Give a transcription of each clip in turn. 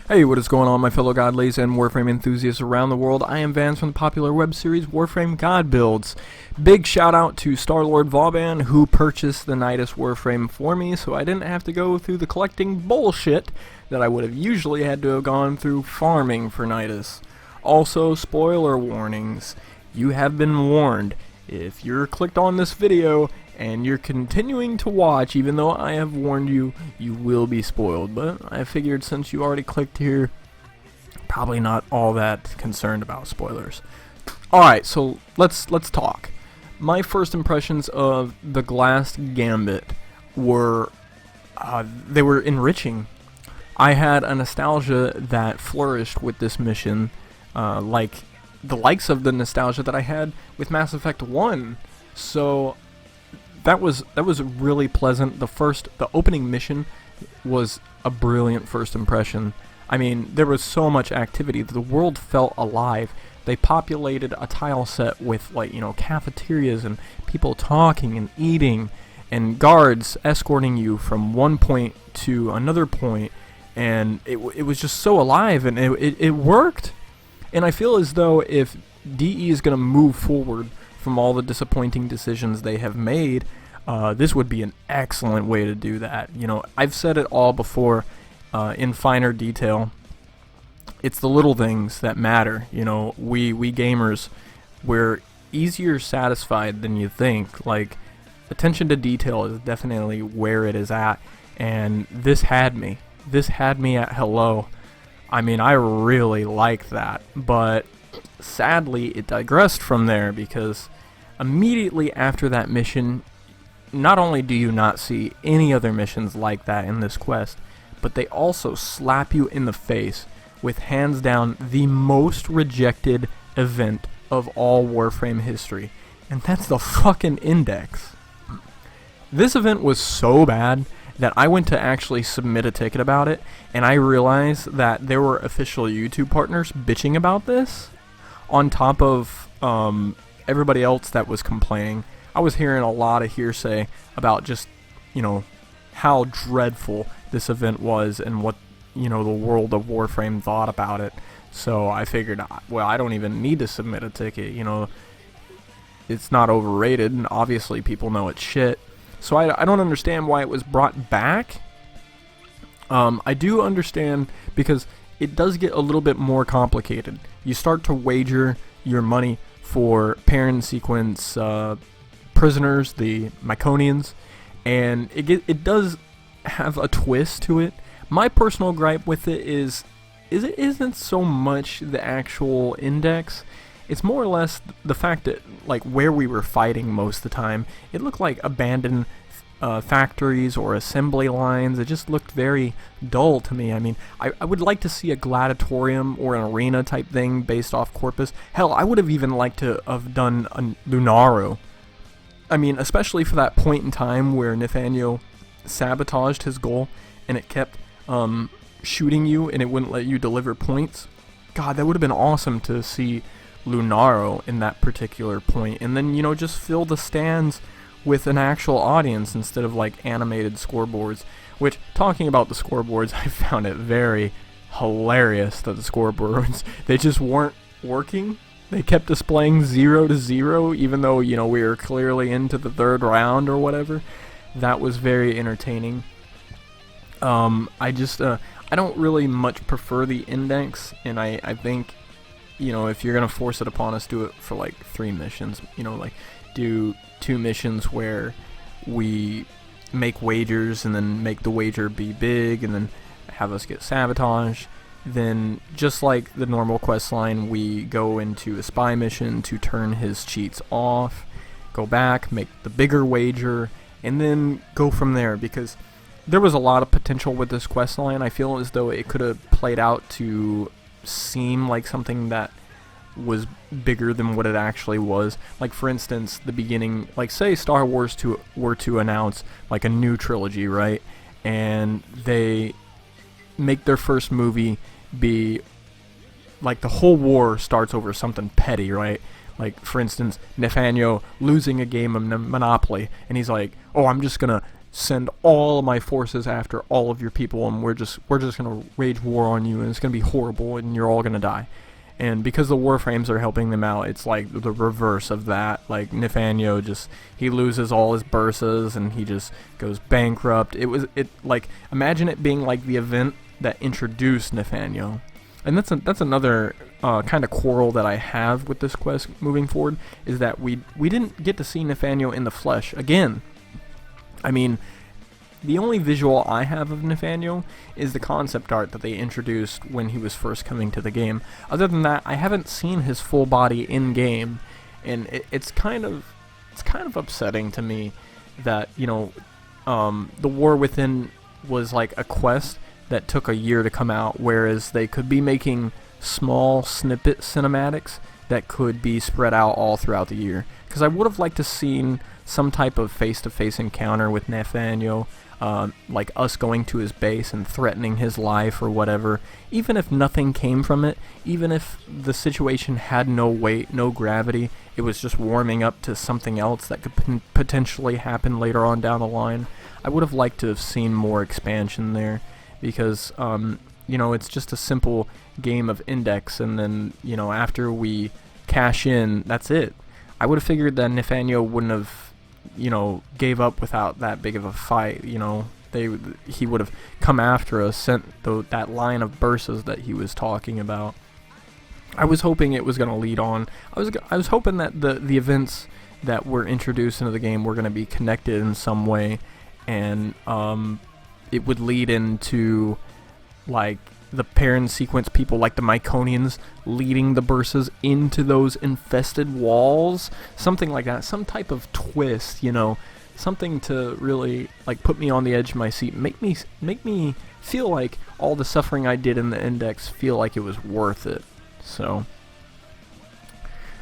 Hey, what is going on, my fellow godlies and Warframe enthusiasts around the world? I am Vance from the popular web series Warframe God Builds. Big shout out to StarLordVauban, who purchased the Nidus Warframe for me, so I didn't have to go through the collecting bullshit that I would have usually had to have gone through farming for Nidus. Also, spoiler warnings. You have been warned. If you're clicked on this video and you're continuing to watch, even though I have warned you, you will be spoiled. But I figured since you already clicked here, probably not all that concerned about spoilers. Alright, so let's talk. My first impressions of the Glass Gambit were, they were enriching. I had a nostalgia that flourished with this mission, like the likes of the nostalgia that I had with Mass Effect 1. So that was really pleasant. The opening mission was a brilliant first impression. I mean, there was so much activity. The world felt alive. They populated a tile set with, like, you know, cafeterias and people talking and eating and guards escorting you from one point to another point, and it was just so alive, and it worked. And I feel as though if DE is going to move forward from all the disappointing decisions they have made, this would be an excellent way to do that. You know, I've said it all before in finer detail. It's the little things that matter. You know, we gamers, we're easier satisfied than you think. Like, attention to detail is definitely where it is at, and this had me. This had me at hello. I mean, I really like that, but sadly it digressed from there, because immediately after that mission, not only do you not see any other missions like that in this quest, but they also slap you in the face with hands down the most rejected event of all Warframe history, and that's the fucking Index. This event was so bad that I went to actually submit a ticket about it, and I realized that there were official YouTube partners bitching about this, on top of everybody else that was complaining. I was hearing a lot of hearsay about just, you know, how dreadful this event was and what, you know, the world of Warframe thought about it. So I figured, well, I don't even need to submit a ticket, you know, it's not overrated, and obviously people know it's shit. So I don't understand why it was brought back. I do understand, because it does get a little bit more complicated. You start to wager your money for parent sequence prisoners, the Myconians, and it does have a twist to it. My personal gripe with it is it isn't so much the actual Index. It's more or less the fact that, like, where we were fighting most of the time, it looked like abandoned factories or assembly lines. It just looked very dull to me. I mean, I would like to see a gladiatorium or an arena type thing based off Corpus. Hell, I would have even liked to have done a Lunaro. I mean, especially for that point in time where Nef Anyo sabotaged his goal and it kept shooting you and it wouldn't let you deliver points. God, that would have been awesome to see Lunaro in that particular point, and then, you know, just fill the stands with an actual audience instead of like animated scoreboards. Which, talking about the scoreboards, I found it very hilarious that the scoreboards, they just weren't working. They kept displaying 0 to 0, even though, you know, we were clearly into the third round or whatever. That was very entertaining. I don't really much prefer the Index, and I think, you know, if you're gonna force it upon us, do it for like 3 missions. You know, like do 2 missions where we make wagers and then make the wager be big and then have us get sabotaged. Then, just like the normal quest line, we go into a spy mission to turn his cheats off, go back, make the bigger wager, and then go from there, because there was a lot of potential with this quest line. I feel as though it could have played out to seem like something that was bigger than what it actually was. Like, for instance, the beginning, like, say Star Wars were to announce like a new trilogy, right? And they make their first movie be like the whole war starts over something petty, right? Like, for instance, Nef Anyo losing a game of Monopoly, and he's like, oh, I'm just gonna send all of my forces after all of your people, and we're just gonna wage war on you, and it's gonna be horrible, and you're all gonna die. And because the Warframes are helping them out, it's like the reverse of that. Like Nef Anyo he loses all his bursas and he just goes bankrupt. Like, imagine it being like the event that introduced Nef Anyo. And that's another kind of quarrel that I have with this quest moving forward, is that we didn't get to see Nef Anyo in the flesh again. I mean, the only visual I have of Nef Anyo is the concept art that they introduced when he was first coming to the game. Other than that, I haven't seen his full body in game, and it's kind of upsetting to me that, you know, the War Within was like a quest that took a year to come out, whereas they could be making small snippet cinematics that could be spread out all throughout the year. Because I would have liked to seen some type of face-to-face encounter with Nef Anyo, like us going to his base and threatening his life or whatever. Even if nothing came from it, even if the situation had no weight, no gravity, it was just warming up to something else that could potentially happen later on down the line, I would have liked to have seen more expansion there. Because, you know, it's just a simple game of index, and then, you know, after we cash in, that's it. I would have figured that Nef Anyo wouldn't have, you know, gave up without that big of a fight. You know, he would have come after us, sent that line of bursas that he was talking about. I was hoping it was going to lead on. I was hoping that the events that were introduced into the game were going to be connected in some way, and it would lead into, like, the parent sequence people like the Myconians leading the bursas into those infested walls, something like that, some type of twist, you know, something to really, like, put me on the edge of my seat, make me feel like all the suffering I did in the index feel like it was worth it. So,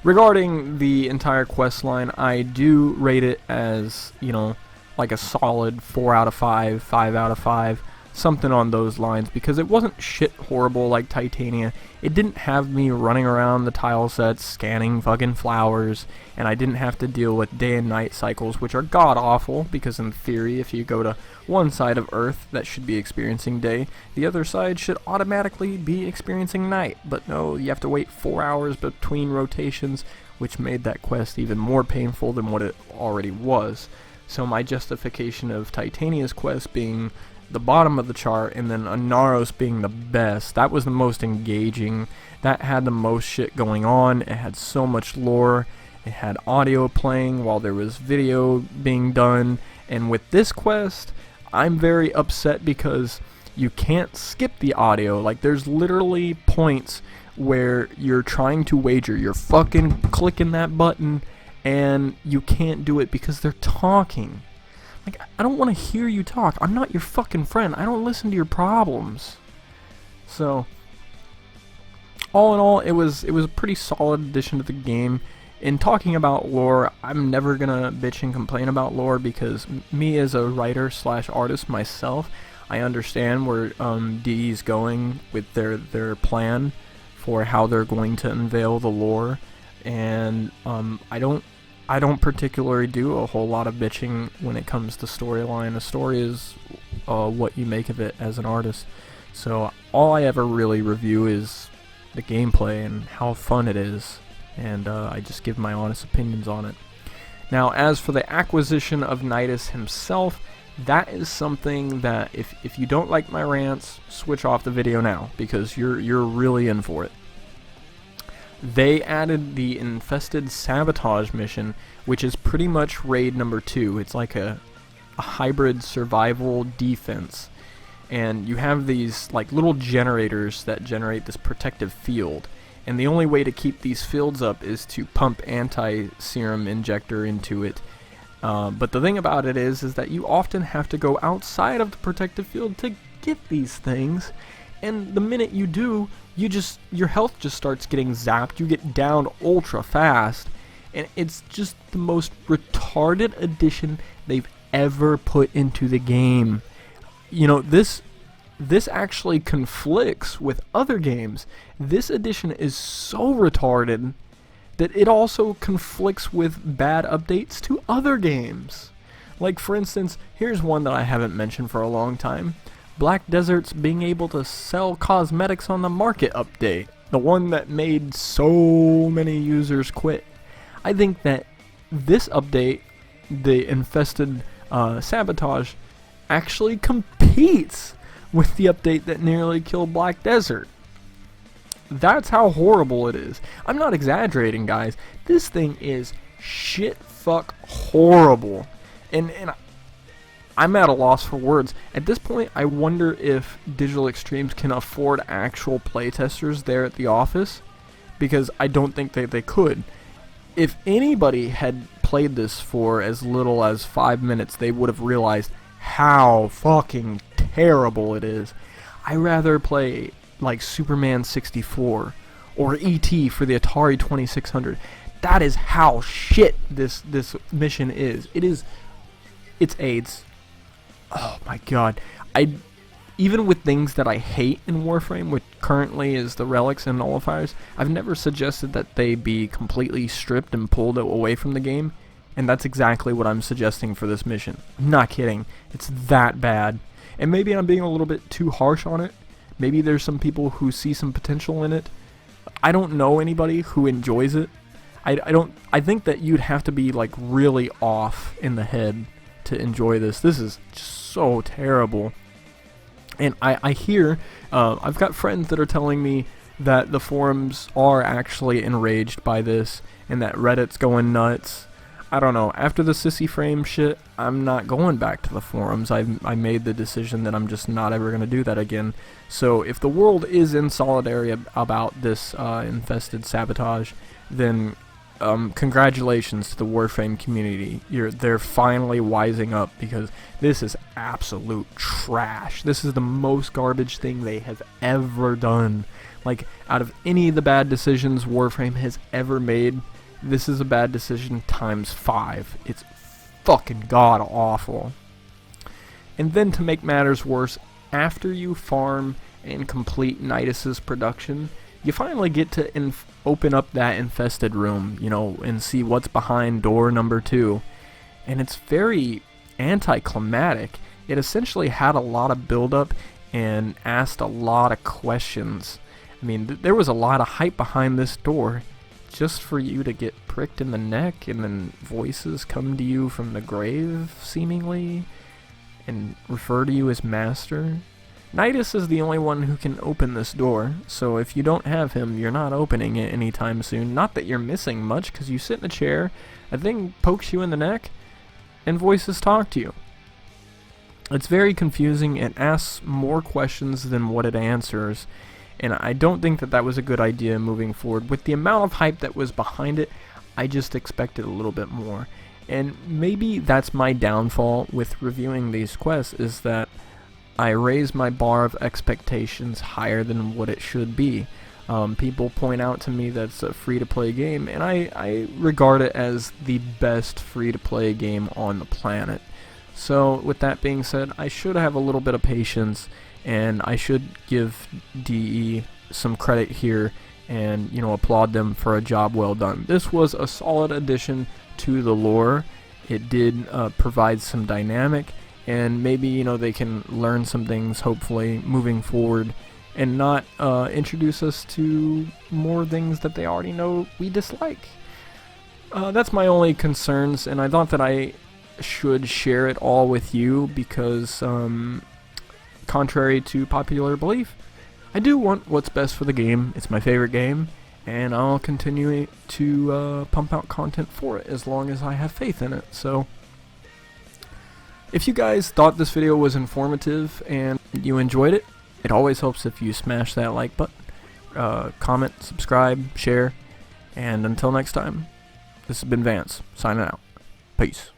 regarding the entire quest line, I do rate it as, you know, like a solid 4 out of 5, 5 out of 5, something on those lines, because it wasn't shit horrible like Titania. It didn't have me running around the tile sets scanning fucking flowers, and I didn't have to deal with day and night cycles, which are god awful, because in theory, if you go to one side of Earth that should be experiencing day, the other side should automatically be experiencing night. But no, you have to wait 4 hours between rotations, which made that quest even more painful than what it already was. So my justification of Titania's quest being the bottom of the chart and then Anaros being the best, that was the most engaging, that had the most shit going on, it had so much lore, it had audio playing while there was video being done. And with this quest, I'm very upset because you can't skip the audio. Like, there's literally points where you're trying to wager, you're fucking clicking that button, and you can't do it because they're talking. Like, I don't want to hear you talk. I'm not your fucking friend. I don't listen to your problems. So, all in all, it was a pretty solid addition to the game. In talking about lore, I'm never gonna bitch and complain about lore, because me as a writer / artist myself, I understand where DE's going with their plan for how they're going to unveil the lore, and I don't particularly do a whole lot of bitching when it comes to storyline. A story is what you make of it as an artist. So all I ever really review is the gameplay and how fun it is, and I just give my honest opinions on it. Now, as for the acquisition of Nidus himself, that is something that if you don't like my rants, switch off the video now, because you're really in for it. They added the Infested sabotage mission, which is pretty much raid number 2. It's like a hybrid survival defense, and you have these like little generators that generate this protective field, and the only way to keep these fields up is to pump anti-serum injector into it. But the thing about it is that you often have to go outside of the protective field to get these things, and the minute you do, your health just starts getting zapped. You get down ultra fast, and it's just the most retarded addition they've ever put into the game. You know, this actually conflicts with other games. This addition is so retarded that it also conflicts with bad updates to other games. Like, for instance, here's one that I haven't mentioned for a long time. Black Desert's being able to sell cosmetics on the market update. The one that made so many users quit. I think that this update, the Infested sabotage, actually competes with the update that nearly killed Black Desert. That's how horrible it is. I'm not exaggerating, guys. This thing is shit fuck horrible. And I'm at a loss for words. At this point, I wonder if Digital Extremes can afford actual playtesters there at the office, because I don't think that they could. If anybody had played this for as little as 5 minutes, they would have realized how fucking terrible it is. I'd rather play like Superman 64 or E.T. for the Atari 2600. That is how shit this mission is. It's AIDS. Oh my god. Even with things that I hate in Warframe, which currently is the relics and nullifiers, I've never suggested that they be completely stripped and pulled away from the game, and that's exactly what I'm suggesting for this mission. I'm not kidding. It's that bad. And maybe I'm being a little bit too harsh on it. Maybe there's some people who see some potential in it. I don't know anybody who enjoys it. I think that you'd have to be like really off in the head to enjoy this. This is just so terrible. And I hear, I've got friends that are telling me that the forums are actually enraged by this, and that Reddit's going nuts. I don't know. After the sissy frame shit, I'm not going back to the forums. I made the decision that I'm just not ever going to do that again. So if the world is in solidarity about this infested sabotage, then congratulations to the Warframe community. They're finally wising up, because this is absolute trash. This is the most garbage thing they have ever done. Like, out of any of the bad decisions Warframe has ever made, this is a bad decision times 5. It's fucking god awful. And then to make matters worse, after you farm and complete Nidus's production, you finally get to open up that infested room, you know, and see what's behind door number 2. And it's very anticlimactic. It essentially had a lot of build-up and asked a lot of questions. I mean, there was a lot of hype behind this door, just for you to get pricked in the neck, and then voices come to you from the grave, seemingly, and refer to you as master. Nidus is the only one who can open this door, so if you don't have him, you're not opening it anytime soon. Not that you're missing much, because you sit in a chair, a thing pokes you in the neck, and voices talk to you. It's very confusing. It asks more questions than what it answers, and I don't think that that was a good idea moving forward. With the amount of hype that was behind it, I just expected a little bit more. And maybe that's my downfall with reviewing these quests, is that I raise my bar of expectations higher than what it should be. People point out to me that it's a free-to-play game, and I regard it as the best free-to-play game on the planet. So with that being said, I should have a little bit of patience, and I should give DE some credit here and, you know, applaud them for a job well done. This was a solid addition to the lore. It did provide some dynamic, and maybe, you know, they can learn some things, hopefully, moving forward, and not introduce us to more things that they already know we dislike. That's my only concerns, and I thought that I should share it all with you because, contrary to popular belief, I do want what's best for the game. It's my favorite game, and I'll continue to pump out content for it as long as I have faith in it. So if you guys thought this video was informative and you enjoyed it, it always helps if you smash that like button, comment, subscribe, share, and until next time, this has been Vance, signing out. Peace.